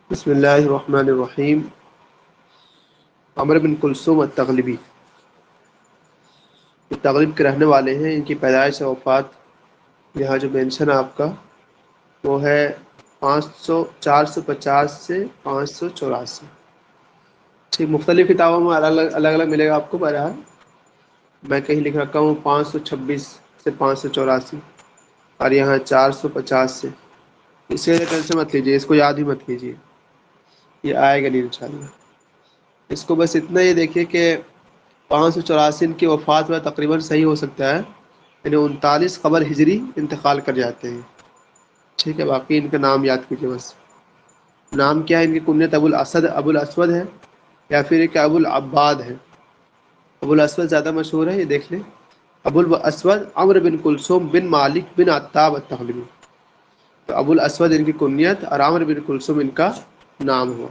بسم اللہ الرحمن الرحیم. عمر بن کلثوم التغلبی یہ تغلب کے رہنے والے ہیں. ان کی پیدائش اور وفات یہاں جو مینشن ہے آپ کا وہ ہے 450 سے 584. ٹھیک, مختلف کتابوں میں الگ الگ ملے گا آپ کو. بہرحال میں کہیں لکھ رکھا ہوں 526 سے 584 اور یہاں 450 سے. اس سے ٹینشن مت لیجیے, اس کو یاد ہی مت کیجیے, یہ آئے گا نہیں انشاءاللہ. اس کو بس اتنا ہی دیکھیے کہ 584 کی وفات میں تقریباً صحیح ہو سکتا ہے, یعنی 39 قبل ہجری انتقال کر جاتے ہیں. ٹھیک ہے, باقی ان کا نام یاد کیجیے بس. نام کیا ہے ان کی کنیت؟ ابو الاسود ہے یا پھر ایک ابو العباد ہے. ابو الاسود زیادہ مشہور ہے, یہ دیکھ لیں. ابو الاسود عمرو بن کلثوم بن مالک بن عتاب التغلبی. تو ابو الاسود ان کی کنیت اور عمرو بن کلثوم ان کا نام ہوا.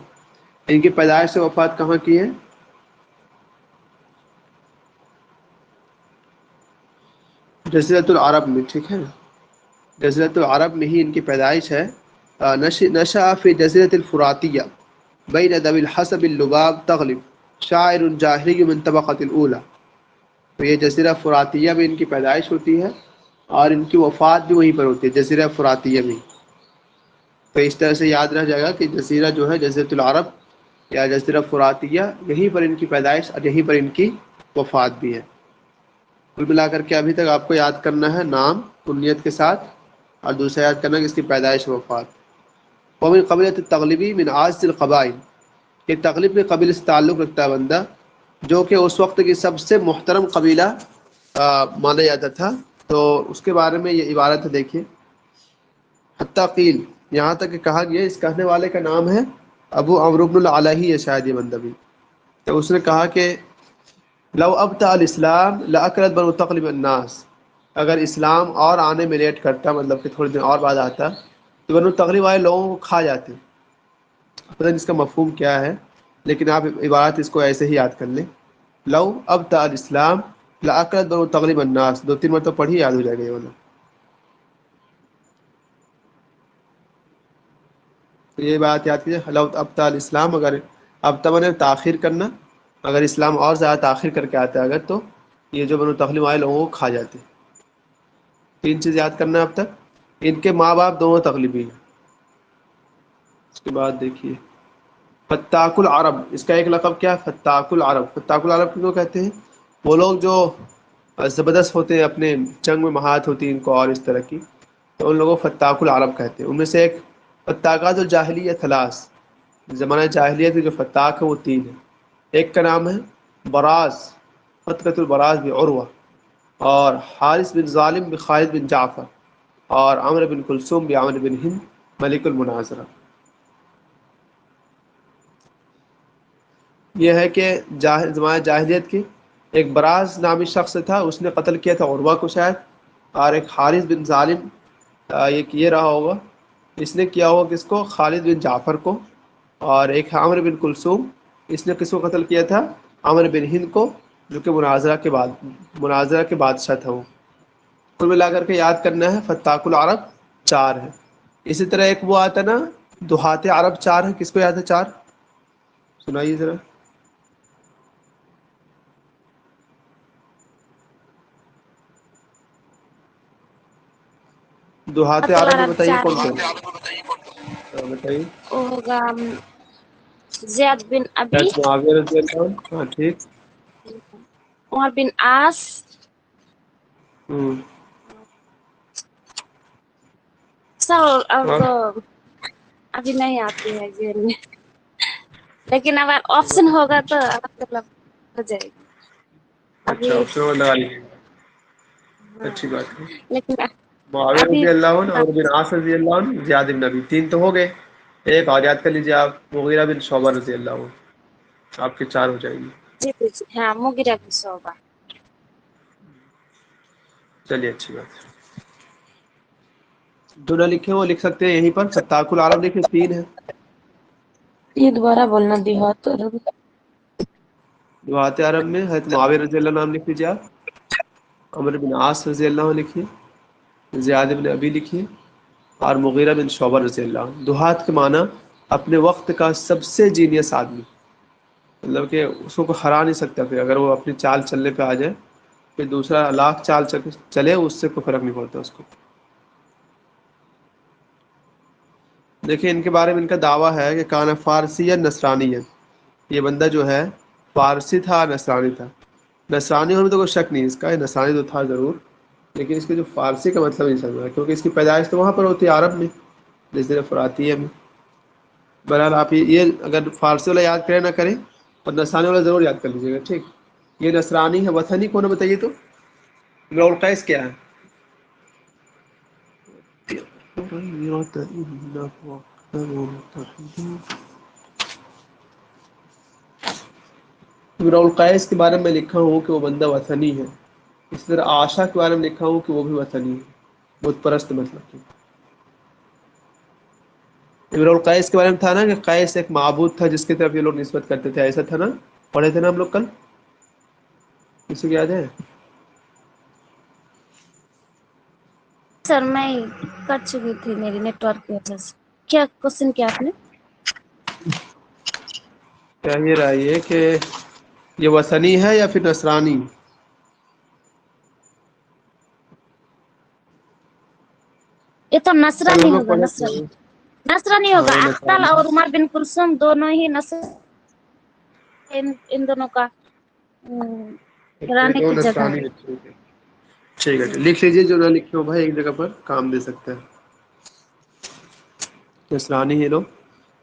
ان کی پیدائش سے وفات کہاں کی ہے؟ جزیرۃ العرب میں. ٹھیک ہے, جزیرۃ العرب میں ہی ان کی پیدائش ہے. نشأ فی جزیرۃ الفراتیہ بین ذوی الحسب اللباب تغلب شاعر جاہلی من طبقۃ الاولی. تو یہ جزیرہ فراتیہ میں ان کی پیدائش ہوتی ہے اور ان کی وفات بھی وہیں پر ہوتی ہے, جزیرہ فراتیہ میں. تو اس طرح سے یاد رہ جائے گا کہ جزیرہ جو ہے جزیرۃ العرب یا جزیرہ فراتیہ, یہیں پر ان کی پیدائش اور یہیں پر ان کی وفات بھی ہے. کل ملا کر کے ابھی تک آپ کو یاد کرنا ہے نام کنیت کے ساتھ, اور دوسرا یاد کرنا کہ اس کی پیدائش و وفات. ومن قبیلۃ التغلبی من اعز القبائل, یہ تغلب کے قبیلے سے تعلق رکھتا ہے بندہ, جو کہ اس وقت کی سب سے محترم قبیلہ مانا جاتا تھا. تو اس کے بارے میں یہ عبارت ہے, دیکھیے. حتیٰ قیل, یہاں تک کہ کہا گیا اس کہنے والے کا نام ہے ابو عمرو بن العلائی ہے شاید یہ بندہ بھی. تو اس نے کہا کہ لو ابطأ الاسلام لاکلت بنو تغلب الناس, اگر اسلام اور آنے میں لیٹ کرتا, مطلب کہ تھوڑے دن اور بعد آتا, تو بنو تغلب والے لوگوں کو کھا جاتے. پتہ نہیں اس کا مفہوم کیا ہے, لیکن آپ عبارت اس کو ایسے ہی یاد کر لیں. لو ابطأ الاسلام لاکلت بنو تغلب الناس, 2-3 مرتبہ پڑھی, یاد ہو جائے گا یہ والا. تو یہ بات یاد کیجیے, لو ابطأ الاسلام, اگر ابطأ نے تاخیر کرنا, اگر اسلام اور زیادہ تاخیر کر کے آتا ہے اگر, تو یہ جو بنو تغلب والے لوگوں کو کھا جاتے. 3 چیز یاد کرنا ہے اب تک. ان کے ماں باپ دونوں تغلبی ہیں. اس کے بعد دیکھیے فتاک العرب, اس کا ایک لقب کیا ہے؟ فتاک العرب. فتاک العرب کیوں کہتے ہیں؟ وہ لوگ جو زبردست ہوتے ہیں, اپنے جنگ میں مہارت ہوتی ہے ان کو اور اس طرح کی, تو ان لوگوں کو فتاک العرب کہتے ہیں. ان میں سے ایک فتاکات الجاہلیہ ثلاث, زمانہ جاہلیت کے جو فتاک ہیں وہ 3 ہیں. ایک کا نام ہے براز, فتقۃ البراز بعروہ, اور حارث بن ظالم بخالد بن جعفر, اور عمرو بن کلثوم بعمر بن ہند ملک المناظرہ. یہ ہے کہ زمانہ جاہلیت کی ایک براز نامی شخص تھا, اس نے قتل کیا تھا عروہ کو شاید, اور ایک حارث بن ظالم, یہ رہا ہوگا, اس نے کیا ہوگا کس کو؟ خالد بن جعفر کو. اور ایک عمرو بن کلثوم, اس نے کس کو قتل کیا تھا؟ عمرو بن ہند کو, جو کہ مناظرہ کے بادشاہ تھا وہ. کل ملا کر کے یاد کرنا ہے فتاک العرب 4 ہے. اسی طرح ایک وہ آتا نا دہات عرب 4 ہے, کس کو یاد ہے 4؟ سنائیے ذرا. دہات عرب میں عرب بتائیے 4 کون ہے. کون؟ بتائیے. وہ ہوگا زید بن ابی, معاویہ رضی اللہ عنہ, ہاں ٹھیک. عمر بن عاص, ہوں. اب اور تو ابھی نہیں آتی ہے ذہن میں, لیکن اگر آپشن ہوگا تو مطلب ہو جائے گی. اچھا, ابھی آپشن لگا لیجیے. ہاں, اچھی بات ہے. لیکن معاویہ ابھی رضی اللہ عنہ, عمرو بن عاص رضی اللہ عنہ, زیاد بن ابی, 3 تو ہو گئے. ایک اور یاد کر لیجیے آپ, مغیرہ بن شعبہ رضی اللہ عنہ, آپ کے 4 ہو جائیں گی. جی جی, ہاں مغیرہ بن شعبہ. چلیے اچھی بات ہے. جو نہ لکھے وہ لکھ سکتے ہیں یہیں پر, فتاک العرب لکھیں 3 ہے. یہ دوبارہ بولنا, دہات عرب. دہات عرب میں حضرت معاویہ رضی اللہ عنہ نام لکھ لیجیے آپ, عمرو بن عاص رضی اللہ عنہ لکھیے, زیاد بن ابی لکھیے, اور مغیرہ بن شعبہ رضی اللہ عنہ. دہات کے معنی اپنے وقت کا سب سے جینیس آدمی، مطلب کہ اس کو ہرا نہیں سکتا، پھر اگر وہ اپنی چال چلنے پہ آ جائے پھر دوسرا لاکھ چال چلے اس سے کوئی فرق نہیں پڑتا اس کو۔ دیکھیں ان کے بارے میں ان کا دعویٰ ہے کہ کان فارسی یا نصرانی ہے، یہ بندہ جو ہے فارسی تھا نصرانی تھا۔ نصرانی ہونے میں تو کوئی شک نہیں اس کا، نصرانی تو تھا ضرور، لیکن اس کے جو فارسی کا مطلب نہیں سمجھ رہا کیونکہ اس کی پیدائش تو وہاں پر ہوتی ہے عرب میں، جزیرہ فراتیہ میں۔ بہرحال آپ یہ اگر فارسی والا یاد کریں نہ کریں اور نصرانی والا ضرور یاد کر لیجیے گا، ٹھیک۔ یہ نصرانی ہے، وثنی کون ہے بتائیے تو؟ امراء القیس کیا ہے؟ امراء القیس کے بارے میں لکھا ہوں کہ وہ بندہ وثنی ہے، اسی طرح عائشہ کے بارے میں لکھا ہوں کہ وہ بھی وثنی ہے، بت پرست مطلب کہ۔ امراء القیس کے بارے میں تھا نا کہ قیس ایک معبود تھا جس کی طرف یہ لوگ نسبت کرتے تھے، ایسا تھا نا، پڑھے تھے نا ہم لوگ کل، کسی کو یاد ہے؟ سر میں کٹ چکی تھی میری نیٹ ورک کی وجہ سے۔ کیا کوشچن کیا آپ نے؟ کیا یہ رہا یہ کہ یہ وثنی ہے یا پھر نصرانی؟ یہ تو کل نصرانی ہم لوگ ہوگا، پڑھے تھے۔ نصرانی نصرانی ہاں ہوگا۔ یہ اختل نصرانی اور عمر بن کلثوم دونوں ہی نصر، ان دونوں کا ہے، رہنے تو کی جگہ نصرانی ہے۔ ہے، ٹھیک ہے ٹھیک ہے، لکھ لیجیے جو نہ لکھے ہو بھائی، ایک جگہ پر کام دے سکتا ہے۔ نصرانی ہے لوگ،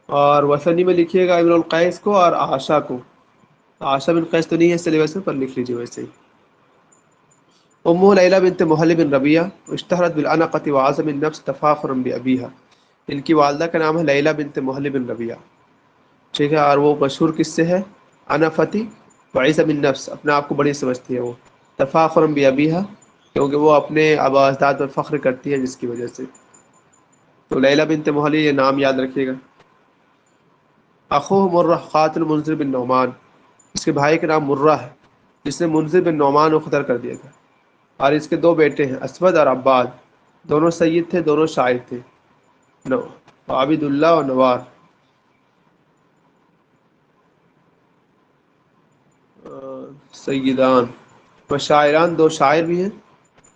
اور وثنی میں لکھیے گا امراء القیس کو اور عائشہ کو۔ عائشہ بن قیس تو نہیں ہے سلیبس میں، پر لکھ لیجیے ویسے ہی۔ ام لیلہ بنت محل بن ربیہ اشتہرت بالعنقۃ وعزم النفس تفاخرا بابیہا، ان کی والدہ کا نام ہے لیلہ بنت محل بن ربیہ، ٹھیک ہے، اور وہ مشہور کس سے ہے؟ انفتی وعزم النفس، اپنے آپ کو بڑی سمجھتی ہے وہ، تفاخرا بابیہا، کیونکہ وہ اپنے آبا اجداد پر فخر کرتی ہے جس کی وجہ سے۔ تو لیلہ بنت محل، یہ نام یاد رکھیے گا۔ اخوہ مرہ قاتل منذر بن نعمان، اس کے بھائی کا نام مرہ ہے جس نے منذر بن نعمان کو قتل کر دیا تھا، اور اس کے دو بیٹے ہیں اسود اور عباد، دونوں سید تھے، دونوں شاعر تھے، عابد اللہ اور نوار۔ سیدان و شاعران، دو شاعر بھی ہیں،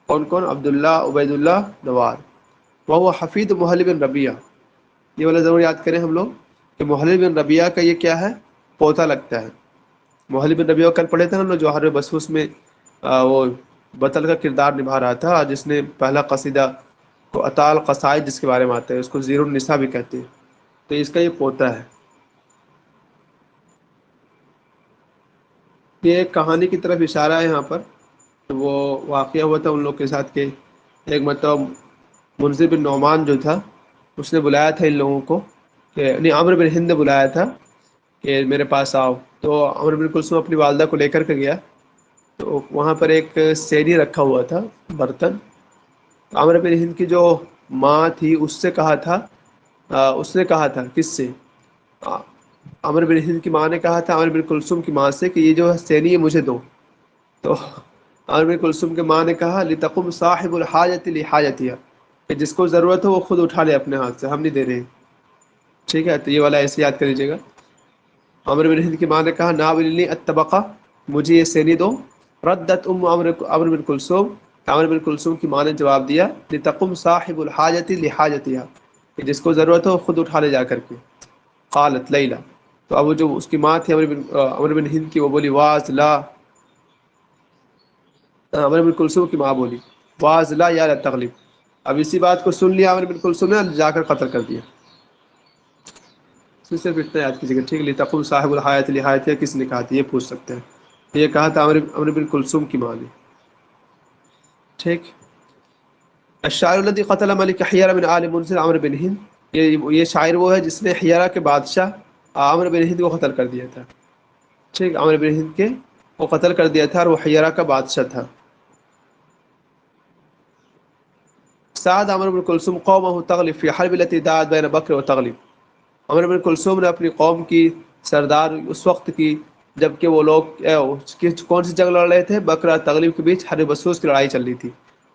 کون کون؟ عبداللہ، عبید اللہ، نوار۔ وہ حفید محل بن ربیہ، یہ والا ضرور یاد کریں ہم لوگ کہ محل بن ربیہ کا یہ کیا ہے؟ پوتا لگتا ہے۔ محل بن ربیہ کل پڑھے تھے ہم لوگ، جوہر بسوس میں وہ بطل کا کردار نبھا رہا تھا، جس نے پہلا قصیدہ کو اطال قصائد جس کے بارے میں آتا ہے اس کو زیر النساء بھی کہتے ہیں، تو اس کا یہ پوتا ہے۔ یہ ایک کہانی کی طرف اشارہ ہے یہاں پر، وہ واقعہ ہوا تھا ان لوگ کے ساتھ کہ ایک مرتبہ منذر بن نعمان جو تھا اس نے بلایا تھا ان لوگوں کو، کہ نہیں، عمرو بن ہند نے بلایا تھا کہ میرے پاس آؤ، تو عمرو بن کلثوم اپنی والدہ کو لے کر کے گیا، تو وہاں پر ایک سینی رکھا ہوا تھا، برتن۔ عمرو بن ہند کی جو ماں تھی اس سے کہا تھا، اس نے کہا تھا کس سے؟ عمرو بن ہند کی ماں نے کہا تھا عمرو بن کلثوم کی ماں سے کہ یہ جو سینی ہے مجھے دو، تو عمرو بن کلثوم کی ماں نے کہا لتقم صاحب الحاجۃ لحاجتها، کہ جس کو ضرورت ہو وہ خود اٹھا لے اپنے ہاتھ سے، ہم نہیں دے رہے ہیں، ٹھیک ہے، تو یہ والا ایسے یاد کر لیجیے گا۔ عمرو بن ہند کی ماں نے کہا ناولنی الطبقہ، مجھے یہ سینی دو۔ ردت عمرو بن کلثوم، عمرو بن کلثوم کی ماں نے جواب دیا لتقم صاحب الحاجۃ لحاجتها، کہ جس کو ضرورت ہو خود اٹھا لے جا کر کے۔ قالت لیلہ، تو اب جو اس کی ماں تھی عمرو بن ہند کی، وہ بولی واز لا، عمرو بن کلثوم کی ماں بولی واز لا یا لا تغلب، اب اسی بات کو سن لیا عمرو بن کلثوم نے، جا کر قتل کر دیا۔ صرف اتنا یاد کیجیے گا، ٹھیک ہے، لتقم صاحب الحاجۃ لحاجتها کس نے کہا تھا یہ پوچھ سکتے ہیں، یہ کہا تھا عمرو بن کلثوم کی ماں نے، ٹھیک۔ الشاعر الذي قتل ملك حيرة من آل منذر عمرو بن ہند، یہ شاعر وہ ہے جس نے حیرہ کے بادشاہ عمرو بن ہند کو قتل کر دیا تھا، ٹھیک، عمرو بن ہند کے وہ قتل کر دیا تھا، اور وہ حیرہ کا بادشاہ تھا۔ سعد عمرو بن کلثوم قومه تغلب في حرب التي دارت بين بکر و تغلب، عمرو بن کلثوم نے اپنی قوم کی سردار اس وقت کی جبکہ وہ لوگ کون سی جنگ لڑ رہے تھے؟ بکر اور تغلب کے بیچ حرب بسوس کی لڑائی چل رہی تھی۔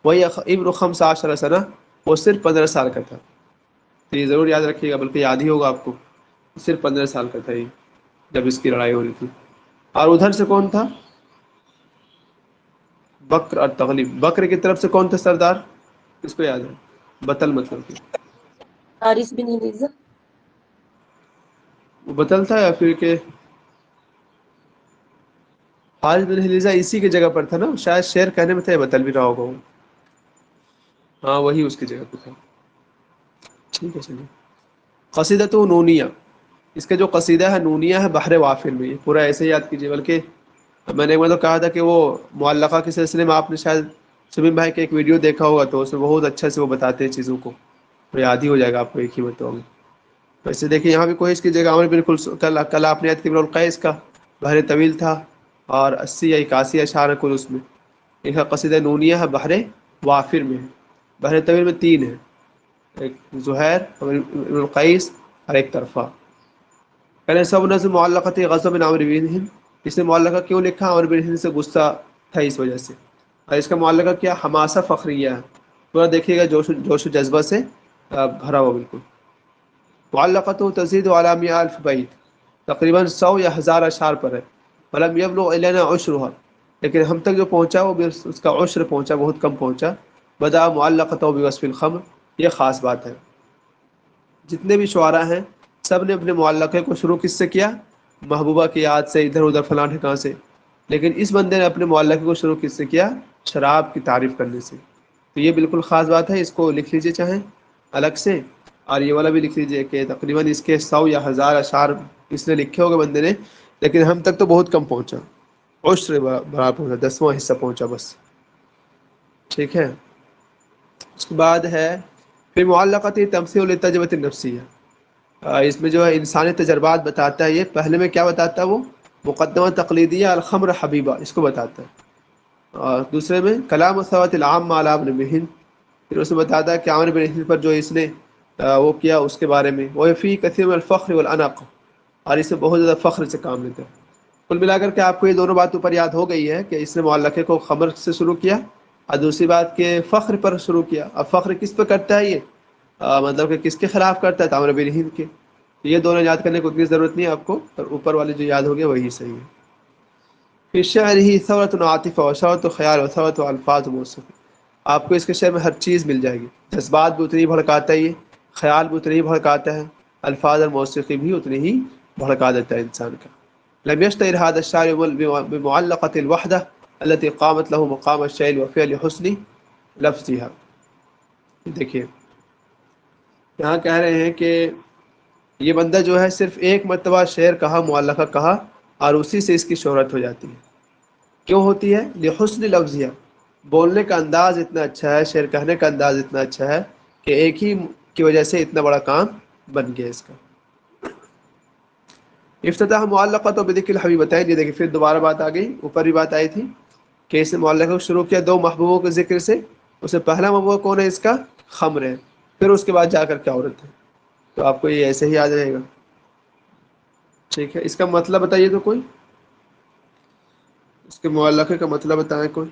وہی ابن 15 سنہ، وہ صرف 15 سال کا تھا، تو یہ ضرور یاد رکھیے گا، بلکہ یاد ہی ہوگا آپ کو۔ صرف 15 سال کا تھا یہ جب اس کی لڑائی ہو رہی تھی. اور ادھر سے کون تھا؟ بکر اور تغلب. بکر کی طرف سے کون تھا سردار؟ کس کو یاد ہے؟ بطل مطلب کہ حارث بن حریزہ. وہ بطل تھا یا پھر کہ حارث بن حریزہ اسی کی جگہ پر تھا نا شاید. شیر کہنے میں تھا یا بطل بھی رہا ہوگا وہ. ہاں وہی اس کی جگہ پہ تھا. ٹھیک ہے چلیے. قصیدۃ نونیہ. اس کا جو قصیدہ ہے نونیہ ہے بحر وافر میں. یہ پورا ایسے یاد کیجیے. بلکہ میں نے ایک مطلب کہا تھا کہ وہ معلقہ کے سلسلے میں آپ نے شاید سمیم بھائی کا ایک ویڈیو دیکھا ہوگا تو اس میں بہت اچھا سے وہ بتاتے ہیں چیزوں کو. تو یاد ہی ہو جائے گا آپ کو ایک ہی بتاؤں گا. ویسے دیکھیں یہاں بھی کوئی اس کی جگہ عمر بالکل کل آپ نے یاد کیا القیس کا بحر طویل تھا اور 80 یا 81 اشعار کل اس میں. ایک قصیدہ نونیہ ہے بحر وافر میں. بحر طویل میں 3 ہے. ایک زہیر ابن القیس اور ایک طرفہ. پہلے سب نظم معلقۃ غضب بن عمرو بن ہند. اس نے معلقہ کیوں لکھا؟ عمرو بن ہند سے غصہ تھا اس وجہ سے. اور اس کا معلقہ کیا؟ حماسہ فخریہ ہے. پورا دیکھیے گا جوش و جذبہ سے بھرا ہوا بالکل. معلقۃ تزید علی 100,000 بیت. تقریباً 100 یا 1000 اشعار پر ہے. ولم یبلغ الینا عشرها. لیکن ہم تک جو پہنچا وہ اس کا عشر پہنچا، بہت کم پہنچا. بدا معلقۃ بوصف الخمر. یہ خاص بات ہے. جتنے بھی شعراء ہیں سب نے اپنے معلقے کو شروع کس سے کیا؟ محبوبہ کی یاد سے، ادھر ادھر فلاں ٹھکاں سے. لیکن اس بندے نے اپنے معلقے کو شروع کس سے کیا؟ شراب کی تعریف کرنے سے. تو یہ بالکل خاص بات ہے. اس کو لکھ لیجئے چاہیں الگ سے. اور یہ والا بھی لکھ لیجئے کہ تقریباً اس کے 100 یا 1000 اشعار اس نے لکھے ہوگے بندے نے. لیکن ہم تک تو بہت کم پہنچا. عشر برابر پہنچا، 10واں حصہ پہنچا بس. ٹھیک ہے. اس کے بعد ہے پھر معلقۃ تمثیل للتجربۃ النفسیہ. اس میں جو ہے انسانی تجربات بتاتا ہے. یہ پہلے میں کیا بتاتا ہے؟ وہ مقدمہ تقلیدیہ الخمر حبیبہ اس کو بتاتا ہے. اور دوسرے میں کلام الثوات العام علی ابن بن. پھر اس میں بتاتا ہے کہ عامر بن ہند پر جو اس نے وہ کیا اس کے بارے میں. وہ فی کثیر من الفخر والانق. اور اس سے بہت زیادہ فخر سے کام لیتا ہے. کل ملا کر کے آپ کو یہ دونوں بات اوپر یاد ہو گئی ہے کہ اس نے معلقے کو خمر سے شروع کیا اور دوسری بات کہ فخر پر شروع کیا. اب فخر کس پہ کرتا ہے یہ؟ مطلب کہ کس کے خلاف کرتا ہے؟ عامر بن ہند کے. یہ دونوں یاد کرنے کو اتنی ضرورت نہیں ہے آپ کو، اور اوپر والے جو یاد ہو گئے وہی صحیح ہے. پھر شعر ہی ثورۃ عاطفہ و ثورۃ خیال و ثورۃ الفاظ موسیقی. آپ کو اس کے شعر میں ہر چیز مل جائے گی. جذبات بھی اتنی بھڑکاتا ہے یہ، خیال بھی اتنی ہی بھڑکاتا ہے، الفاظ اور موسیقی بھی اتنی ہی بھڑکا دیتا ہے انسان کا. لم يشتهر هذا الشاعر بمعلقة الوحدة التي قامت له مقام الشعر وفعل حسن لفظها. دیکھیے یہاں کہہ رہے ہیں کہ یہ بندہ جو ہے صرف ایک مرتبہ شعر کہا، معلقہ کہا، اور اسی سے اس کی شہرت ہو جاتی ہے. کیوں ہوتی ہے؟ لحسن لفظیہ. بولنے کا انداز اتنا اچھا ہے، شعر کہنے کا انداز اتنا اچھا ہے کہ ایک ہی کی وجہ سے اتنا بڑا کام بن گیا اس کا. افتتاح معلقۃ بذکر الحبیبتین. یہ دیکھیے پھر دوبارہ بات آ گئی، اوپر بھی بات آئی تھی کہ اس نے معلقہ کو شروع کیا 2 محبوبوں کے ذکر سے. اس سے پہلا محبوبہ کون ہے اس کا؟ خمر ہے. پھر اس کے بعد جا کر کے عورت ہے. تو آپ کو یہ ایسے ہی یاد رہے گا. ٹھیک ہے. اس کا مطلب بتائیے تو کوئی، اس کے معلقے کا مطلب بتائیں کوئی.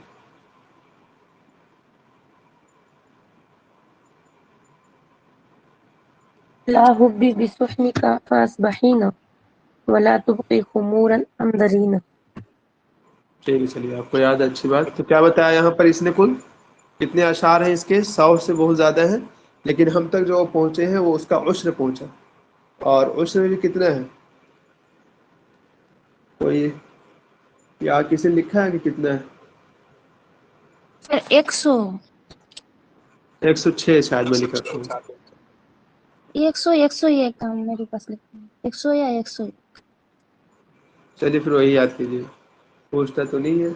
لا حبی بسحنک فاصبحین ولا تبقی خمورا اندرین. ٹھیک ہے چلیے آپ کو یاد ہے، اچھی بات. تو کیا بتایا یہاں پر اس نے؟ کل کتنے اشعار ہیں اس کے؟ 100 سے بہت زیادہ ہیں. لیکن ہم تک جو پہنچے ہیں وہ اس کا عشر پہنچا. اور عشر بھی کتنا ہے؟ کوئی یا کسی نے لکھا ہے کہ کتنا ہے؟ سر 100. 106 شاید میں لکھ رکھا ہوں. 100 یہ کام میرے پاس لکھا ہے 100 یا 100. چلیے پھر وہی یاد کیجیے. پوچھتا تو نہیں ہے،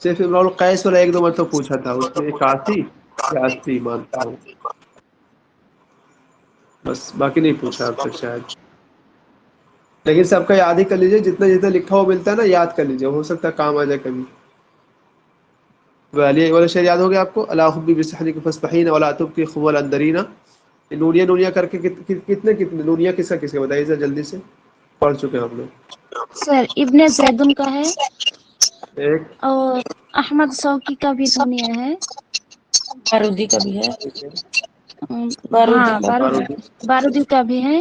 صرف امراء القیس والا 1-2 مرتبہ پوچھا تھا. اس میں 81 یا 80 مانتا ہوں بس، باقی نہیں پوچھا آپ سے شاید. لیکن سب کا یاد ہی کر لیجئے. جتنا جتنا لکھا ہوا ملتا ہے نا یاد کر لیجئے، ہو سکتا ہے کام آ جائے کبھی. علی والا شعر یاد ہو گیا آپ کو؟ الا حبی بسحرک فاصبحین ولا تبقی خمول اندرین. نونیہ نونیہ کر کے کتنے نونیہ کس کا بتائیے ذرا جلدی سے. پڑھ چکے ہیں ہم لوگ. سر ابن زیدن کا ہے ایک اور احمد شوقی کا بھی دنیا ہے. بارودی کا بھی ہے. ہاں بارودی کا بارودی کا بھی ہے.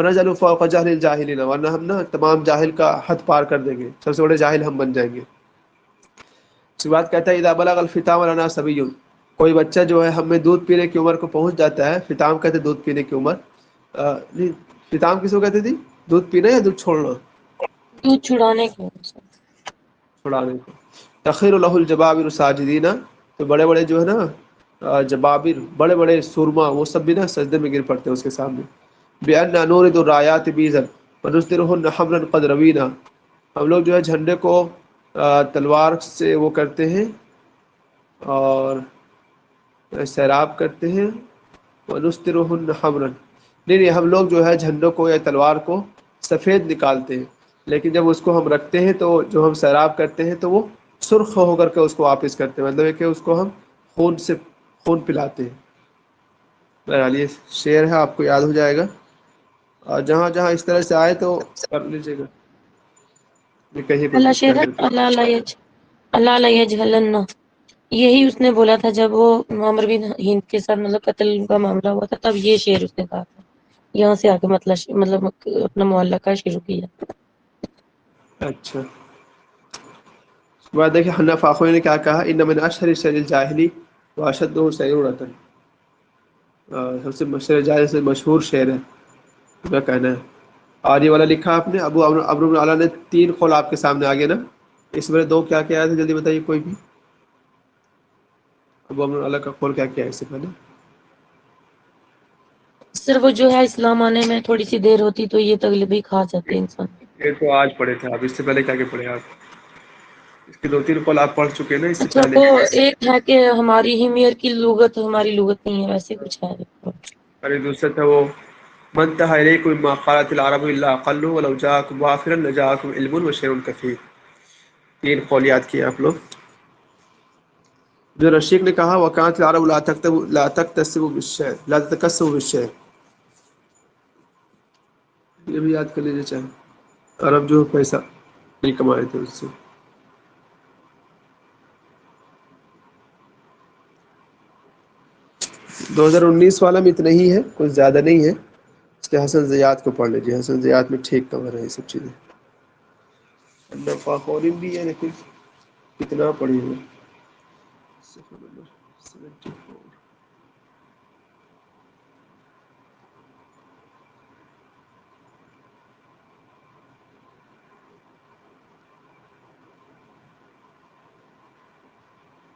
فنزل فوق جہل الجاہلین، ورنہ ہم نا تمام جاہل کا حد پار کر دیں گے، سب سے بڑے جاہل ہم بن جائیں گے۔ اس کے بعد کہتا ہے اذا بلغ الفطام لنا صبی، کوئی بچہ جو ہے ہم میں دودھ پینے کی عمر کو پہنچ جاتا ہے، فطام کہتے ہیں دودھ پینے کی عمر، نہیں فطام کس کو کہتے تھی؟ دودھ پینا یا دودھ چھوڑنا؟ دودھ چھڑانے کے چھڑانے کو۔ تخیر له الجبابر ساجدین، تو بڑے بڑے جو ہے نا جبابر، بڑے بڑے سورما، وہ سب بھی نا سجدے میں گر پڑتے ہیں اس کے سامنے۔ بأن نورد الرایات بیزا ونصدرهن حملا قد روینا، ہم لوگ جو ہے جھنڈے کو تلوار سے وہ کرتے ہیں اور سیراب کرتے ہیں، ونصدرهن حملا، نہیں ہم لوگ جو ہے جھنڈوں کو یا تلوار کو سفید نکالتے ہیں، لیکن جب اس کو ہم رکھتے ہیں تو جو ہم سیراب کرتے ہیں تو وہ سرخ ہو کر کے اس کو واپس کرتے ہیں، مطلب ہے کہ اس کو ہم خون پلاتے ہیں۔ بہرحال یہ شعر ہے، آپ کو یاد ہو جائے گا، اور جہاں جہاں اس طرح سے آئے تو کر لیجیے گا، یہ کہیں پر اللہ کچھ کیا شیر کرتے ہیں۔ اللہ لا یجہلن، یہی اس نے بولا تھا جب وہ عمر بن ہند کے ساتھ مطلب قتل کا معاملہ ہوا تھا، تب یہ شعر اس نے کہا تھا، یہاں سے آگے مطلب اپنا معلقہ شروع کیا۔ اچھا، اس کے بعد دیکھیں حنف آخوی نے کیا کہا، ان من اشہر شعر الجاہلی واشدہ سیرورۃ، سب سے مشہور جاہل سے مشہور شعر ہے میرا کہنا ہے۔ اور یہ والا لکھا آپ نے ابو عمرو بن علا نے 3 قول آپ کے سامنے آگے نا، اس میں 2 کیا کیا آئے تھے جلدی بتائیے کوئی بھی، ابو عمرو بن علا کا قول کیا کیا ہے اس سے پہلے؟ صرف وہ جو ہے اسلام آنے میں تھوڑی سی دیر ہوتی تو یہ تغلبی کھا جاتے انسان۔ یہ تو آج پڑھے تھے آپ، اس سے پہلے کیا کیا پڑھے آپ؟ اس کے 2-3 قول آپ پڑھ چکے ہیں نا اس سے اچھا پہلے۔ وہ ایک ہے کہ ہماری ہی میئر کی لغت ہماری لغت نہیں ہے، ویسے کچھ ہے۔ اور ایک دوسرا تھا وہ من تہا الیکم ما قالت العرب الا اقل ولو جاءکم وافرا لجاءکم علم وشیء کثیر، 3 قول یاد کیے آپ لوگ۔ جو رشید نے کہا وکانت العرب لا تکتسب بالشعر لا تتکسب بالشعر، یہ بھی یاد کر لیجیے چاہے، عرب جو پیسہ نہیں کمائے تھے اس سے۔ 2019 والا میں اتنا ہی ہے، کچھ زیادہ نہیں ہے، اس کے حسن زیات کو پڑھ لیجیے، حسن زیات میں ٹھیک کور ہے یہ سب چیزیں۔ نفاخورین بھی ہے لیکن کتنا پڑھی ہے، صفحہ نمبر 74۔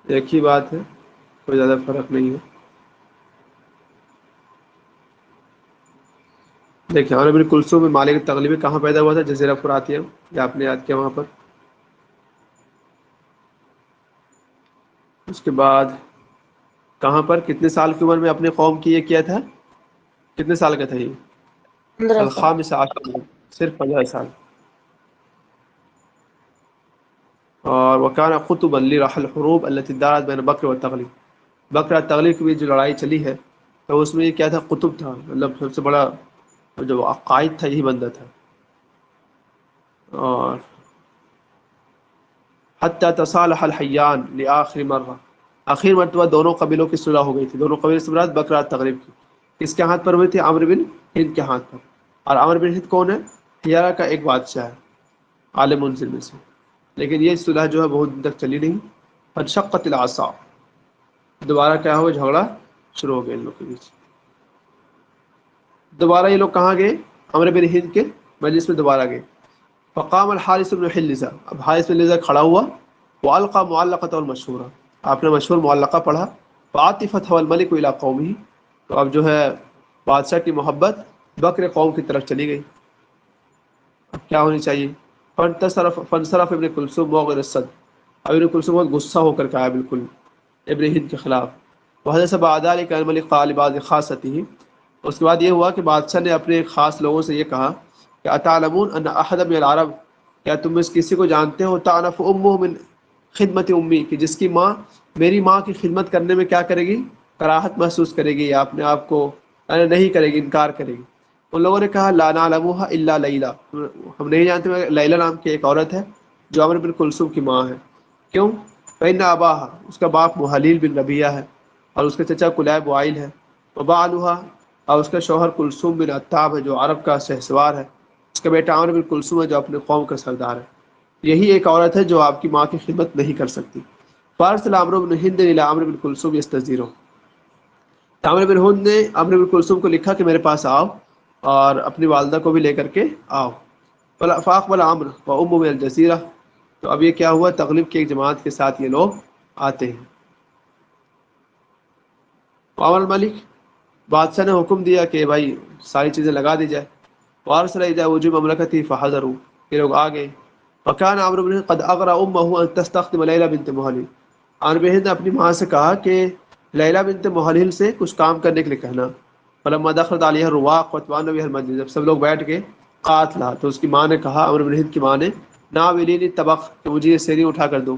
ایک ہی بات ہے، کوئی زیادہ فرق نہیں ہے۔ دیکھیں عمر بن کلثوم میں مالک تغلبی کہاں پیدا ہوا تھا؟ جزیرہ فراتیہ، یہ آپ نے یاد کیا وہاں پر۔ اس کے بعد کہاں پر کتنے سال کی عمر میں اپنے قوم کی یہ کیا تھا؟ کتنے سال کا تھا یہ؟ 15 سال۔ الخامس عشر، صرف 15 سال۔ اور وکان قطبا لرح الحروب التي دارت بین بکر و تغلب، بکر اور تغلب کی بھی جو لڑائی چلی ہے تو اس میں یہ کیا تھا؟ قطب تھا، مطلب سب سے بڑا جو قائد تھا یہی بندہ تھا۔ اور حتی تصالح الحیان لآخر مرہ، آخر مرتبہ دونوں قبیلوں کی صلح ہو گئی تھی، دونوں قبیلوں سے مراد بکر اور تغلب کی، کس کے ہاتھ پر ہوئی تھی؟ عمرو بن ہند کے ہاتھ پر۔ اور عمرو بن ہند کون ہے؟ ہیرا کا ایک بادشاہ ہے عالم منزل میں سے، لیکن یہ صلح جو ہے بہت دن تک چلی نہیں، فانشقت العصا، دوبارہ کیا ہوا؟ جھگڑا شروع ہو گیا ان لوگوں کے بیچ۔ دوبارہ یہ لوگ کہاں گئے؟ عمرو بن ہند کے مجلس میں دوبارہ گئے۔ فقام الحارث بن حلزہ، اب حارث بن حلزہ کھڑا ہوا، والقى معلقۃ المشہورہ، آپ نے مشہور معلقہ پڑھا، فعاطفت الملک الى قومه، تو اب جو ہے بادشاہ کی محبت بکر قوم کی طرف چلی گئی۔ اب کیا ہونی چاہیے؟ فانصرف ابن کلثوم موغر الصد، اب ابن کلثوم بہت غصہ ہو کر کہا بالکل ابن ہند کے خلاف، وحدث بعد ذلك الملك قال لبعض خاصته، اس کے بعد یہ ہوا کہ بادشاہ نے اپنے خاص لوگوں سے یہ کہا کہ اتعلمون ان احد من العرب، کیا تم اس کسی کو جانتے ہو؟ تعنف امه من خدمت امی، کہ جس کی ماں میری ماں کی خدمت کرنے میں کیا کرے گی؟ کراہت محسوس کرے گی، یا اپنے آپ کو نہیں کرے گی، انکار کرے گی۔ ان لوگوں نے کہا لا نعلمها الا لیلا، ہم نہیں جانتے مگر لیلا نام کی ایک عورت ہے جو عمرو بن کلثوم کی ماں ہے۔ کیوں؟ فإن اباها، اس کا باپ محلیل بن ربیعہ ہے، اور اس کا چچا کلیب وائل ہے، وبعلها، اور اس کا شوہر کلثوم بن عتاب ہے جو عرب کا شہسوار ہے، اس کا بیٹا عامر بن کلثوم ہے جو اپنے قوم کا سردار ہے، یہی ایک عورت ہے جو آپ کی ماں کی خدمت نہیں کر سکتی۔ فارسل عمرو بن ہند الى عمرو بن کلثوم یستزیرہ، عامر بن ہند نے عمرو بن کلثوم کو لکھا کہ میرے پاس آؤ اور اپنی والدہ کو بھی لے کر کے آؤ۔ فاقبل عمرو وامہ من الجزیرہ، تو اب یہ کیا ہوا، تغلب کی ایک جماعت کے ساتھ یہ لوگ آتے ہیں۔ عمر الملک، بادشاہ نے حکم دیا کہ بھائی ساری چیزیں لگا دی جائے۔ وارسل اذا وجوب مملکتی فحضروا، یہ لوگ آ گئے۔ وکان عمرو بن قد اغرى امه ان تستخدم لیلہ بنت محلل، عامر بن ہند نے اپنی ماں سے کہا کہ لیلہ بنت محلل سے کچھ کام کرنے کے لیے کہنا۔ فلما دخلت علیہ الرواق وطمأن بها المسجد، جب سب لوگ بیٹھ گئے قات لها، تو اس کی ماں نے کہا، عمر بن ہند کی ماں نے، ناولینی طبق، کہ مجھے یہ سیری اٹھا کر دو۔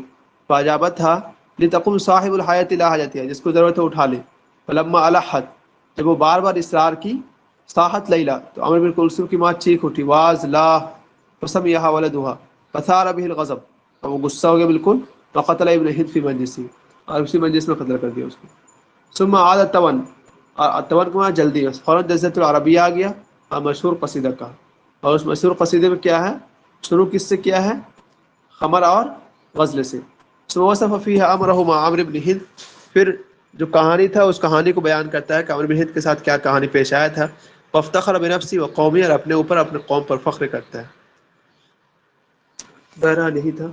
فاجابتها لتقم صاحب الحاجۃ الى حاجتها، جس کو ضرورت ہے اٹھا لے۔ فلما الحت، جب وہ بار بار اصرار کی، صاحت لیلہ، تو عمر بن کلثوم کی ماں چیخ اٹھی، واز لا، فسمعها ولدها فثار به الغضب، اور وہ غصہ ہو گیا بالکل، وقتل ابن ہند فی مجلسی، اور اسی مجلس میں قتل کر دیا اس کو۔ ثم عاد التون، اور التون کو جلدی، فوراً جزیرۃ العربیہ آ گیا، اور مشہور قصیدہ کا، اور اس مشہور قصیدے میں کیا ہے، شروع کس سے کیا ہے، خمر اور غزل سے۔ ثم وصف فیہ امرہ مع عمرو بن ہند، پھر جو کہانی تھا اس کہانی کو بیان کرتا ہے کہ عمرو بن ہند کے ساتھ کیا کہانی پیش آیا تھا۔ وافتخر بنفسی و قومی، اور اپنے اوپر اپنے قوم پر فخر کرتا ہے۔ بہرحال یہی تھا۔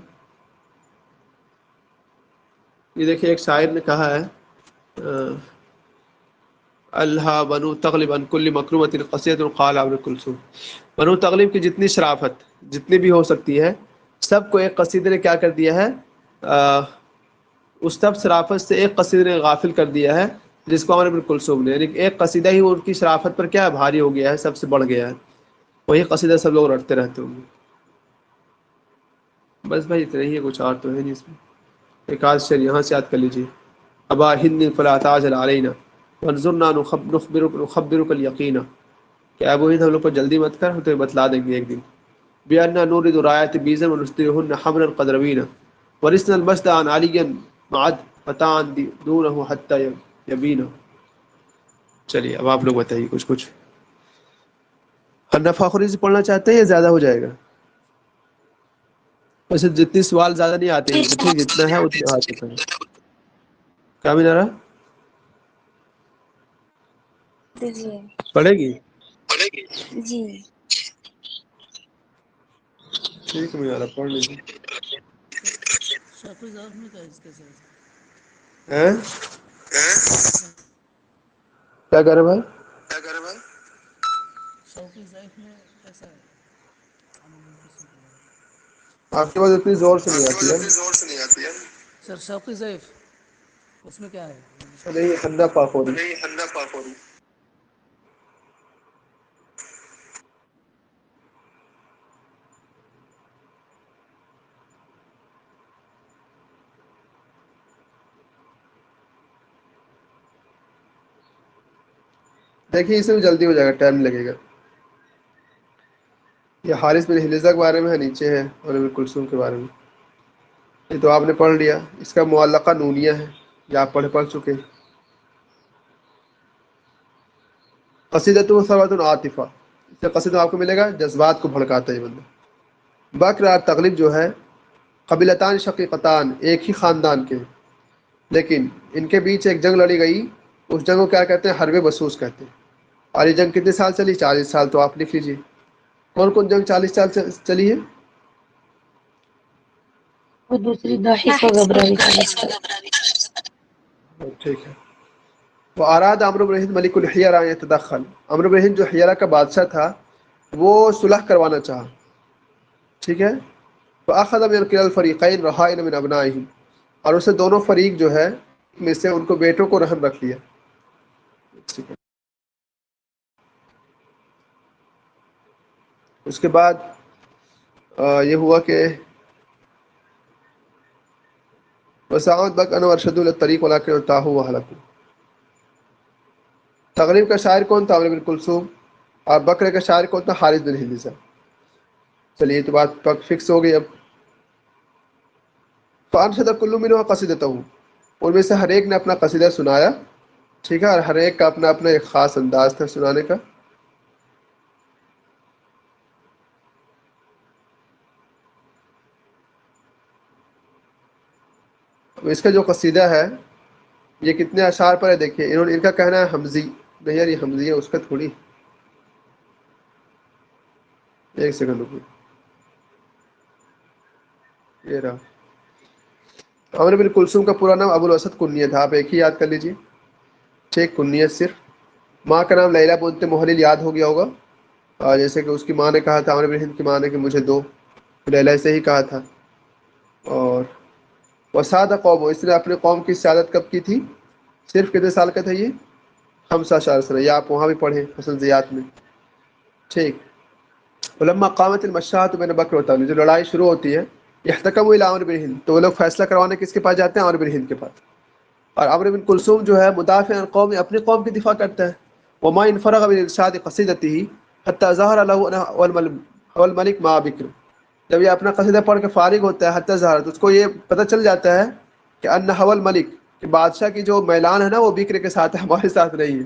یہ دیکھیں ایک شاعر نے کہا ہے، اللہ بنو تغلب عن کل مکرومۃ قصیدۃ قال عمرو کلثوم، بنو تغلب کی جتنی شرافت جتنی بھی ہو سکتی ہے، سب کو ایک قصیدے نے کیا کر دیا ہے، اس سب شرافت سے ایک قصیدے نے غافل کر دیا ہے، جس کو عمرو بن کلثوم نے، یعنی ایک قصیدہ ہی ان کی شرافت پر کیا بھاری ہو گیا ہے، سب سے بڑھ گیا ہے، وہی قصیدہ سب لوگ رٹتے رہتے ہوں گے۔ بس بھائی اتنا ہی ہے، کچھ اور تو ہے نہیں اس میں۔ ایک آدھ شعر یہاں سے یاد کر لیجیے، ابا ہند فلا تعجل علینا وانظرنا نخبرک الیقینا، کہ ابو ہند ہم لوگ پر جلدی مت کر، ہم تمہیں بتلا دیں گے ایک دن۔ بأننا نورد رایات بیزا ونسدرهن حمرا قدروینا ورثنا المسد عن علیا معد فتان دونه حتى یبینا۔ چلیے اب آپ لوگ بتائیے کچھ۔ حنف آخری سے پڑھنا چاہتے ہیں یا زیادہ ہو جائے گا؟ ویسے جتنی سوال زیادہ نہیں آتے ہیں، ٹھیک، جتنا ہے اتنا آ چکا ہے۔ کیا ملا رہا دیجیے پڑھے گی؟ جی۔ ٹھیک ہے میرا پڑھ لیجیے۔ شوق ضعف میں کیا ہے اس کے ساتھ؟ ہیں؟ کیا کر رہے بھائی؟ شوق ضعف میں کیسا ہے؟ آپ کی بات اتنی زور سے نہیں آتی ہے۔ سر شوق ضعف اس میں کیا ہے؟ نہیں، حنہ پاخوری۔ دیکھیے اس میں جلدی ہو جائے گا، ٹائم لگے گا۔ یہ حارث بن حلیزہ کے بارے میں ہے، نیچے ہے، اور ابن کلثوم کے بارے میں۔ یہ تو آپ نے پڑھ لیا، اس کا معلقہ نونیہ ہے، یہ آپ پڑھ چکے ہیں۔ قصیدۃ ثروۃ عاطفہ، اس سے قصیدہ آپ کو ملے گا جذبات کو بھڑکاتا ہے یہ بندہ۔ بکر اور تغلب جو ہے قبیلتان شقیقتان، ایک ہی خاندان کے، لیکن ان کے بیچ ایک جنگ لڑی گئی، اس جنگ کو کیا کہتے ہیں، حرب بسوس کہتے ہیں۔ اور یہ جنگ کتنے سال چلی؟ 40 سال، تو آپ لکھ لیجیے کون کون جنگ 40 سال چلی ہے؟ وہ دوسری داحس و غبراوی چلی۔ ٹھیک ہے۔ وہ اراد عمرو بن ہند ملک الحیرہ ان يتدخل، عمرو بن ہند جو حیرہ کا بادشاہ تھا وہ صلح کروانا چاہا، ٹھیک ہے۔ فاخذ من كلا الفريقين رهائن من ابنائهم، اور اسے دونوں فریق جو ہے میں سے ان کو بیٹوں کو رہن رکھ لیا۔ اس کے بعد یہ ہوا کہ وساعت بک ان ارشد الطریق ولكن تاہو وهلكوا۔ تغلب کا شاعر کون تھا؟ عمرو بن کلثوم، اور بکرے کا شاعر کون تھا؟ حارث بن حلیزہ۔ چلیے تو بات فکس ہو گئی اب۔ فانشد کل منهما قصیدته، ان میں سے ہر ایک نے اپنا قصیدہ سنایا۔ ٹھیک ہے، اور ہر ایک کا اپنا اپنا ایک خاص انداز تھا سنانے کا. اب اس کا جو قصیدہ ہے یہ کتنے اشعار پر ہے دیکھیے. ان کا کہنا ہے حمزی. نہیں یار، یہ حمزی ہے، اس کا تھوڑی. ایک سیکنڈ رکو، یہ رہا. عمرو بن کلثوم کا پورا نام ابو الاسد کنیہ تھا، آپ ایک ہی یاد کر لیجیے. ٹھیک، کنیت صرف. ماں کا نام لیلا بنت محلل یاد ہو گیا ہوگا. جیسے کہ اس کی ماں نے کہا تھا، عمرو بن ہند کی ماں نے کہ مجھے دو، لیلا سے ہی کہا تھا. اور وساد قوم، اس نے اپنے قوم کی سیادت کب کی تھی؟ صرف کتنے سال کا تھا یہ؟ 15 سنہ. یا آپ وہاں بھی پڑھیں حسن زیات میں. ٹھیک. علما قامت المشاۃ بین بکر ہوتا ہے، جو لڑائی شروع ہوتی ہے، احتکموا الی عمرو بن ہند، تو وہ لوگ فیصلہ کروانے کس کے پاس جاتے ہیں؟ عمرو بن ہند کے پاس. اور عمرو بن کلثوم جو ہے مدافع عن قوم، اپنی قوم کی دفاع کرتا ہے. وما انفرغ من ارشاد قصیدته حتى ظهر له هو الملك مع بکر. جب یہ اپنا قصیدہ پڑھ کے فارغ ہوتا ہے حتی ظہر، تو اس کو یہ پتہ چل جاتا ہے کہ ان هو الملك، کہ بادشاہ کی جو میلان ہے نا وہ بکر کے ساتھ ہے، ہمارے ساتھ نہیں ہے.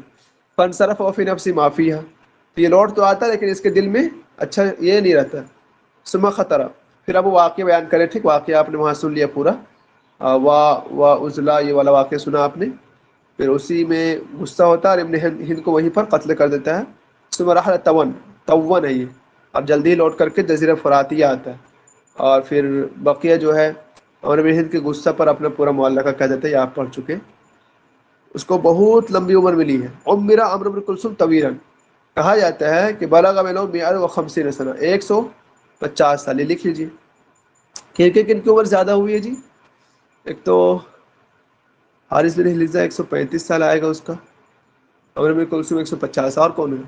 فانصرف وفي نفسه ما فيها، تو یہ لوٹ تو آتا ہے لیکن اس کے دل میں اچھا یہ نہیں رہتا. ثم خطرہ، پھر اب وہ واقعہ بیان کرے. ٹھیک، واقعہ آپ نے وہاں سن لیا پورا. وا یہ والا واقعہ سنا آپ نے. پھر اسی میں غصہ ہوتا ہے اور ابن ہند کو وہیں پر قتل کر دیتا ہے. ثم رحل تون ہے یہ، اب جلدی لوٹ کر کے جزیرہ فراتیہ آتا ہے. اور پھر بقیہ جو ہے عمرو بن ہند کے غصہ پر اپنا پورا معلقہ کہہ دیتے ہیں، یہ آپ پڑھ چکے. اس کو بہت لمبی عمر ملی ہے. عمر عمرو بن کلثوم طویلا، کہا جاتا ہے کہ بلغ من 150 سنہ، 150 سال. یہ لکھ لیجیے. کن کی عمر زیادہ ہوئی ہے جی؟ ایک تو حارث بن حلیزہ 135 سال آئے گا اس کا. عمرو بن کلثوم 150. اور کون ہے؟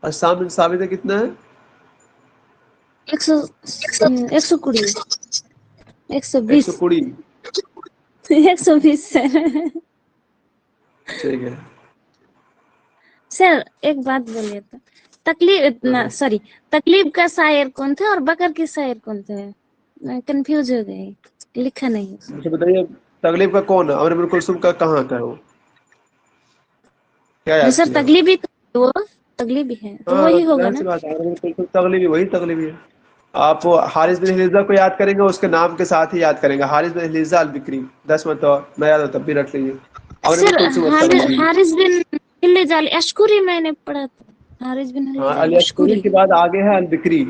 اسام بن ثابت ہے، کتنا ہے؟ 120 120 120. 120 سر. ٹھیک ہے. سر ایک بات بولیے تو، سوری، تکلیب کا شاعر کون تھے اور بکر کے شاعر کون تھے؟ میں کنفیوز ہو گئی، لکھا نہیں اس میں. مجھے بتائیے تغلیب کا کون ہے؟ عمرو بن کلثوم کا کہاں کا ہے وہ؟ کیا یاد سر کیا؟ تکلیبی، وہ تکلیبی ہے تو ہاں، وہی ہوگا ظاہر نا. سی بات ہے، عمرو بن کلثوم تغلیبی، وہی تغلیبی ہے. آپ حارث بن حلیزہ کو یاد کریں گے اس کے نام کے ساتھ ہی یاد کریں گے، حارث بن حلیزہ البکری. 10 مرتبہ نہ یاد ہو تب بھی رکھ لیجیے. عمرو بن سر کلثوم التغلیبی. حارث بن حلیزہ اشکری میں نے پڑھا تھا. حارث بن ہاں، حلیزہ الاشکری اشکری، کے بعد آگے ہے البکری.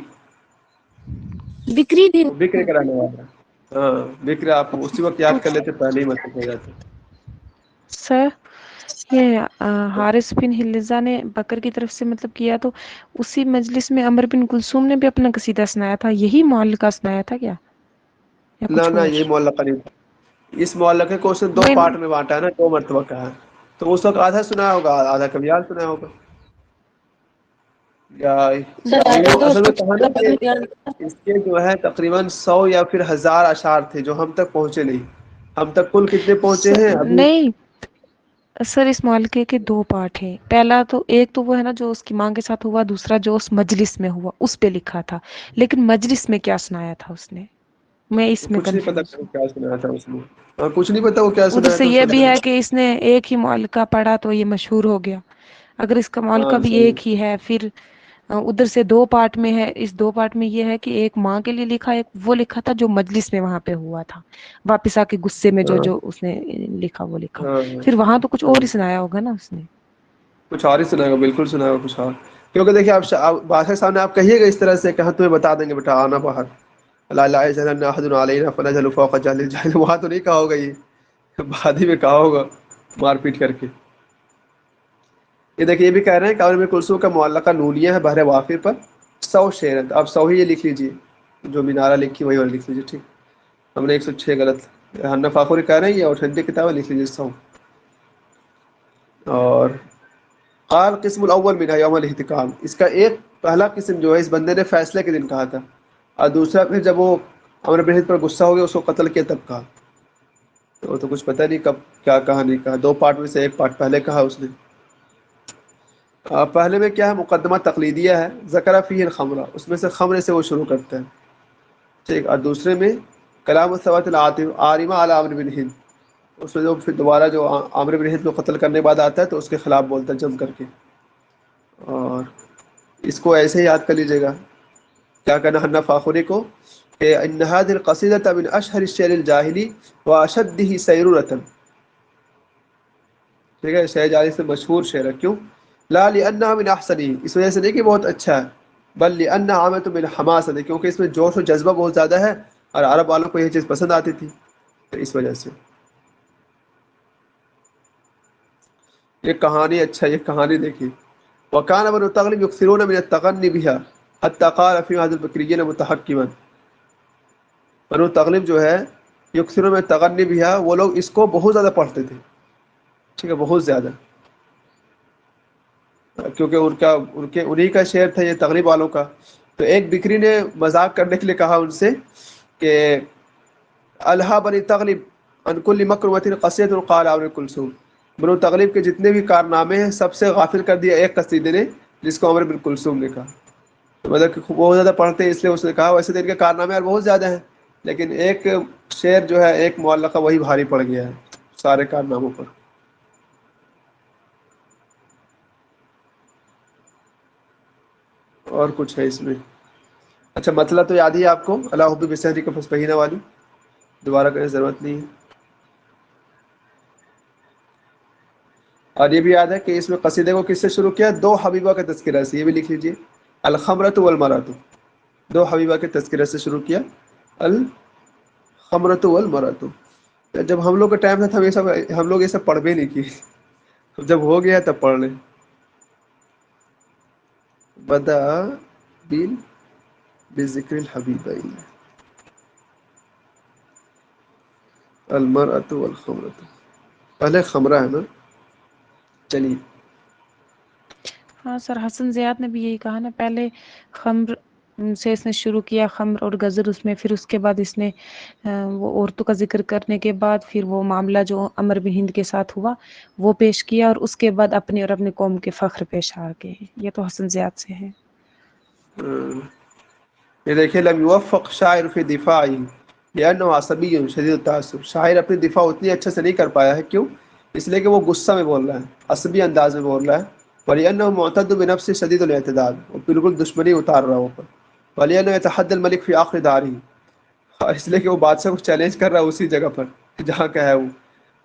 بکری بھی. وہ بکر کا رہنے والا ہے. ہاں بکر، آپ اسی وقت یاد کر لیتے پہلے ہی مطلب ہو جاتا. سر یہ حارث بن حلیزہ نے بکر کی طرف سے مطلب کیا، تو اسی مجلس میں عمرو بن کلثوم نے بھی اپنا قصیدہ سنایا تھا، یہی معلقہ سنایا تھا کیا یا کچھ نہ اور؟ یہ معلقہ نہیں تھا. اس معلقے کو اس نے 2 میں پارٹ میں بانٹا ہے نا، 2 مرتبہ کہا ہے. تو اس وقت آدھا سنا ہوگا، آدھا کبھی یاد سنا ہوگا. یا سر آگے وہ تو اس اصل میں کو کہا نا کہ اس کے جو ہے تقریباً 100 یا پھر 1000 اشعار تھے جو ہم تک پہنچے نہیں. ہم تک کل کتنے پہنچے ہیں ابھی؟ نہیں سر، اس معلقے کے 2 پارٹ ہیں. پہلا تو ایک تو وہ ہے نا جو اس کی ماں کے ساتھ ہوا، دوسرا جو اس مجلس میں ہوا اس پہ لکھا تھا. لیکن مجلس میں کیا سنایا تھا اس نے، میں اس میں کچھ نہیں پتا کنفیوز ہوں. کیا سنایا تھا اس میں. کچھ نہیں پتا وہ کیا ادھر سنایا سے تھا اس یہ بھی وقت. ہے کہ اس نے ایک ہی معلقہ پڑھا تو یہ مشہور ہو گیا. اگر اس کا معلقہ ہاں بھی صحیح. ایک ہی ہے، پھر ادھر سے 2 پارٹ میں ہے. اس 2 پارٹ میں یہ ہے کہ ایک ماں کے لیے لکھا، ایک وہ لکھا تھا جو مجلس میں وہاں پہ ہوا تھا، واپس آ کے غصے میں ہاں جو اس نے لکھا وہ لکھا. ہاں پھر وہاں تو کچھ اور ہاں. ہی سنایا ہوگا نا اس نے. کچھ اور ہی سنائے گا، بالکل سنائے گا کچھ اور. کیونکہ دیکھیے آپ بادشاہ صاحب نے آپ کہیے گا اس طرح سے کہ ہم تمہیں بتا دیں گے بیٹا آنا باہر، لا يجهلن احد علينا فنجهل فوق جهل الجاهل. وہاں تو نہیں کہا ہوگا، یہ بعد ہی میں کہا ہوگا مار پیٹ کر کے. یہ دیکھیے یہ بھی کہہ رہے ہیں کہ عمرو بن کلثوم کا معلقہ نونیہ ہے بحر وافر پر 100 شعر. اب 100 ہی یہ لکھ لیجیے، جو مینارہ لکھی وہی والا لکھ لیجیے. ٹھیک، ہم نے 106 غلط. حنا فاخری کہہ رہے ہیں یہ اوتھینٹک کتاب ہے، لکھ لیجیے 100. اور قال قسم الاول منها یوم الاحتکام، اس کا ایک پہلا قسم جو ہے اس بندے نے فیصلے کے دن کہا تھا، اور دوسرا پھر جب وہ عمرو بن ہند پر غصہ ہو گیا اس کو قتل کیا تب کہا. تو کچھ پتہ نہیں کب کیا کہا نہیں کہا. 2 پارٹ میں سے ایک پارٹ پہلے کہا اس نے. پہلے میں کیا ہے؟ مقدمہ تقلیدیہ ہے. ذکر فیہ الخمر، اس میں سے خمر سے وہ شروع کرتا ہے. ٹھیک. اور دوسرے میں کلام الثبات العاطف عارمہ علی عمرو بن ہند، اس میں جو پھر دوبارہ جو عامر بن ہند کو قتل کرنے کے بعد آتا ہے تو اس کے خلاف بولتا ہے جم کر کے. اور اس کو ایسے ہی یاد کر لیجیے گا. کیا کہنا حنا فاخری کو کہ ان هذه القصيدة من اشهر الشعر الجاهلي واشده سيرورة. ٹھیک ہے، شعر جاہلی سے مشہور شعر ہے. کیوں؟ لا لانها من احسنه، اس وجہ سے نہیں کہ بہت اچھا ہے، بل لانها عامة بالحماسة، کیونکہ اس میں جوش و جذبہ بہت زیادہ ہے اور عرب والوں کو یہ چیز پسند آتی تھی، تو اس وجہ سے یہ کہانی. اچھا یہ کہانی دیکھیے. وكان بنو تغلب يكثرون من التغني بها حتى قال في هذا البكريين متحكما. بنو تغلب جو ہے یکثرون من التغني بها، وہ لوگ اس کو بہت زیادہ پڑھتے تھے. ٹھیک ہے، بہت زیادہ، کیونکہ انہی کا شعر تھا یہ تغلب والوں کا. تو ایک بکری نے مذاق کرنے کے لیے کہا ان سے کہ الہا بنی تغلب ان کل مکرمۃ قصیدۃ قال ابن کلثوم. بنو تغلب کے جتنے بھی کارنامے ہیں سب سے غافل کر دیا ایک قصیدے نے جس کو عمر بن کلثوم نے کہا. تو مطلب کہ بہت زیادہ پڑھتے ہیں اس لیے اس نے کہا. ویسے تو ان کے کارنامے اور بہت زیادہ ہیں، لیکن ایک شعر جو ہے ایک معلقہ وہی بھاری پڑ گیا ہے سارے کارناموں پر. اور کچھ ہے اس میں. اچھا مطلب تو یاد ہی ہے آپ کو، اللہ حب بسحری کا فسبہینہ والی، دوبارہ کرنے کی ضرورت نہیں ہے. اور یہ بھی یاد ہے کہ اس میں قصیدے کو کس سے شروع کیا؟ دو حبیبہ کا تذکرہ سے. یہ بھی لکھ لیجیے، الخمرۃ والمرأۃ، دو حبیبہ کے تذکرہ سے شروع کیا، الخمرۃ والمرأۃ. جب ہم لوگ کا ٹائم تھا ہم لوگ یہ سب پڑھ بھی نہیں کیے، جب ہو گیا تب پڑھ لیں. بدأ بذکر الحبیبین المرأۃ والخمرۃ. پہلے خمرہ ہے نا. چلیے. ہاں سر، حسن زیاد نے بھی یہی کہا نا، پہلے خمر سے اس نے شروع کیا، خمر اور غزل اس میں، پھر اس کے بعد اس نے وہ عورتوں کا ذکر کرنے کے بعد پھر وہ معاملہ جو عمر بن ہند کے ساتھ ہوا وہ پیش کیا، اور اس کے بعد اپنے اور اپنے قوم کے فخر پیش آ گئے. یہ تو حسن زیاد سے ہے. یہ دیکھیں، لم يوفق شاعر فی دفاعی لأنه عصبی شدید التعصب. شاعر اپنی دفاع اتنی اچھے سے نہیں کر پایا ہے. کیوں؟ اس لیے کہ وہ غصہ میں بول رہا ہے، عصبی انداز میں بول رہا ہے. وَلِأَنَّهُ مُعْتَدٌ بِنَفْسِهِ شَدِيدُ الْاعْتِدَالِ، وہ بالکل دشمنی اتار رہا ہے اوپر. وَلِأَنَّهُ يَتَحَدَّى الْمَلِكَ فِي آخِرِ دَارِهِ، اور اس لیے کہ وہ بادشاہ کو چیلنج کر رہا ہے اسی جگہ پر جہاں کا ہے وہ.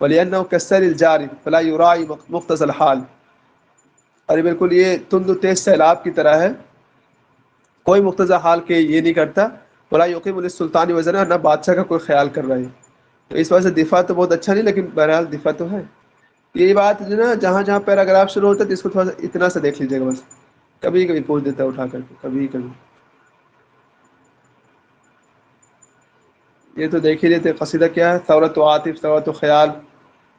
وَلِأَنَّهُ كَالسَّيْلِ الْجَارِ فَلَا يُرَاعِي مُقْتَضَى الْحَالِ، اور بالکل یہ تند و تیز سیلاب کی طرح ہے، کوئی مقتضی حال کے یہ نہیں کرتا. ولا یقیم للسلطان وزنا، نہ بادشاہ کا کوئی خیال کر رہا ہے. تو اس وجہ سے دفاع تو بہت اچھا نہیں، لیکن بہرحال دفاع تو ہے. یہی بات جو نا جہاں جہاں پیراگراف شروع ہوتا ہے تو اس کو تھوڑا سا اتنا سا دیکھ لیجیے گا بس. کبھی کبھی پوچھ دیتا ہے اٹھا کر کے، کبھی کبھی. یہ تو دیکھ ہی لیتے قصیدہ کیا ہے، ثورت و عاطف، ثورت و خیال،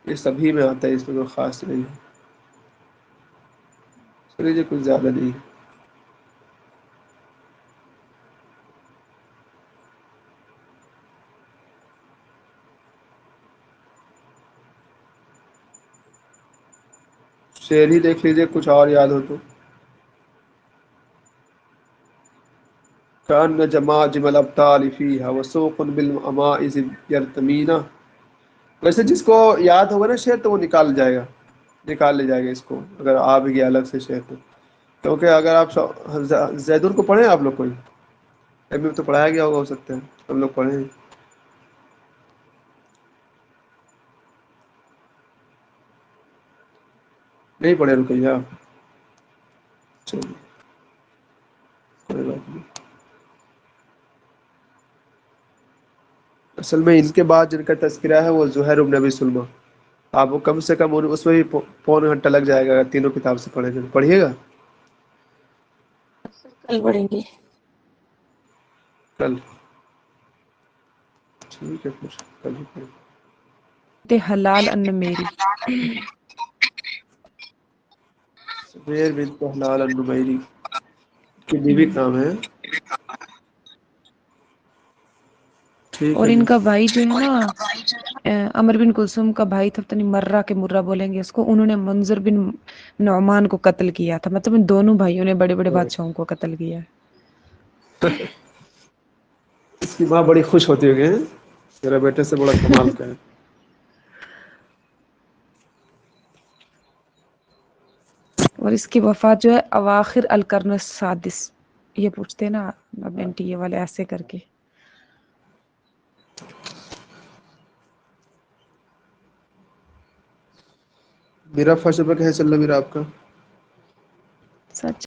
یہ سبھی میں آتا ہے، اس میں کوئی خاص نہیں ہے. چلیے کچھ زیادہ نہیں ہے. شعر ہی دیکھ لیجیے کچھ اور یاد ہو تو. كأن جماجم الأبطال فيها وسوق بالمائز يرتمينا. ویسے جس کو یاد ہوگا نا شعر تو وہ نکال لے جائے گا اس کو، اگر آ بھی گیا الگ سے شعر تو. کیونکہ اگر آپ زیدون کو پڑھیں آپ لوگ کوئی ابھی تو پڑھایا گیا ہوگا، ہو سکتا ہے ہم لوگ پڑھیں. نہیں پڑھے رکیے آپ. چلیے کوئی بات نہیں. اصل میں ان کے بعد جن کا تذکرہ ہے وہ زہیر بن ابی سلمہ. آپ کو کم سے کم اس میں بھی پون گھنٹہ لگ جائے گا اگر تینوں کتاب سے پڑھیں گے. پڑھیے گا کل پڑھیں گے. کل ٹھیک ہے، پھر کل ہی پڑھیں گے. حلال ان میری. زبیر بنت حلال النمیری کی بیوی کا نام ہے. ٹھیک اور ہے ان جی. کا بھائی جو ہے نا عمر بن کلثوم کا بھائی تھا، پتہ نہیں مرہ کے مرہ بولیں گے اس کو، انہوں نے منظر بن نعمان کو قتل کیا تھا. مطلب ان دونوں بھائیوں نے بڑے بڑے بادشاہوں کو قتل کیا ہے. اس کی ماں بڑی خوش ہوتی ہوگی، میرا بیٹے سے بڑا کمال کا ہے. اور اس کی وفات جو ہے اواخر القرن السادس، یہ پوچھتے ہیں نا اب این ٹی اے والے ایسے کر کے. میرا فرسٹ پیپر کیسے چل رہا ہے میرا آپ کا؟ سچ